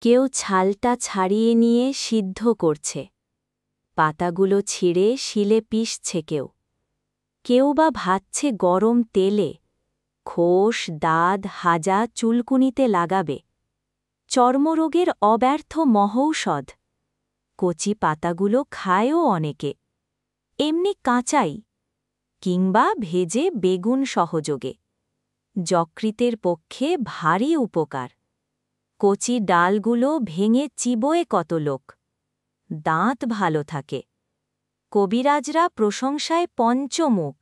কেউ ছালটা ছাড়িয়ে নিয়ে সিদ্ধ করছে, পাতাগুলো ছিঁড়ে শিলে পিষছে কেউ। কেউ বা ভাজছে গরম তেলে, খোস দাঁত হাজা চুলকুনিতে লাগাবে। চর্মরোগের অব্যর্থ মহৌষধ। কচি পাতাগুলো খায়ও অনেকে, এমনি কাঁচাই, কিংবা ভেজে বেগুন সহযোগে। যকৃতের পক্ষে ভারী উপকার। কচি ডালগুলো ভেঙে চিবোয়ে কত লোক। দাঁত ভালো থাকে। কবিরাজরা প্রশংসায় পঞ্চমুখ।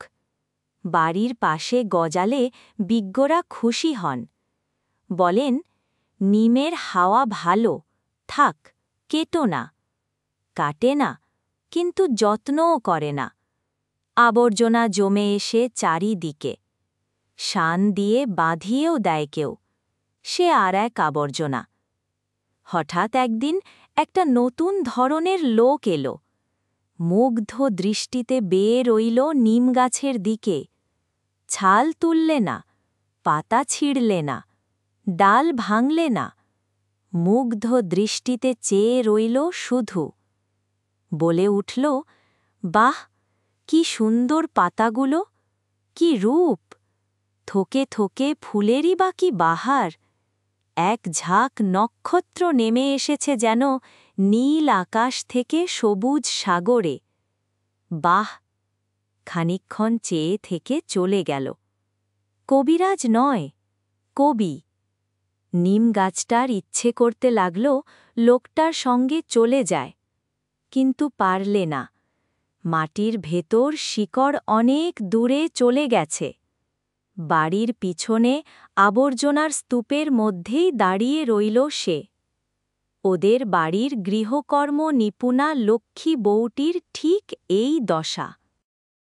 বাড়ির পাশে গজালে বিজ্ঞরা খুশি হন। বলেন, নিমের হাওয়া ভালো, থাক, কেটো না। কাটে না, কিন্তু যত্নও করে না। আবর্জনা জমে এসে চারিদিকে। শান দিয়ে বাঁধিয়েও দেয় কেউ, সে আর এক আবর্জনা। হঠাৎ একদিন একটা নতুন ধরনের লোক এলো। মুগ্ধ দৃষ্টিতে বেয়ে রইল নিমগাছের দিকে। ছাল তুললে না, পাতা ছিঁড়লে না, ডাল ভাঙলে না, মুগ্ধ দৃষ্টিতে চেয়ে রইল শুধু। বলে উঠল, বাহ, কি সুন্দর পাতাগুলো, কি রূপ! থোকে থোকে ফুলেরই বা কি বাহার! এক ঝাঁক নক্ষত্র নেমে এসেছে যেন নীল আকাশ থেকে সবুজ সাগরে। বাহ! খানিকক্ষণ চেয়ে থেকে চলে গেল। কবিরাজ নয়, কবি। নিম গাছটার ইচ্ছে করতে লাগল লোকটার সঙ্গে চলে যায়, কিন্তু পারলে না। মাটির ভেতর শিকড় অনেক দূরে চলে গেছে। বাড়ির পিছনে আবর্জনার স্তূপের মধ্যেই দাঁড়িয়ে রইল সে। ওদের বাড়ির গৃহকর্ম নিপুণা লক্ষ্মী বউটির ঠিক এই দশা।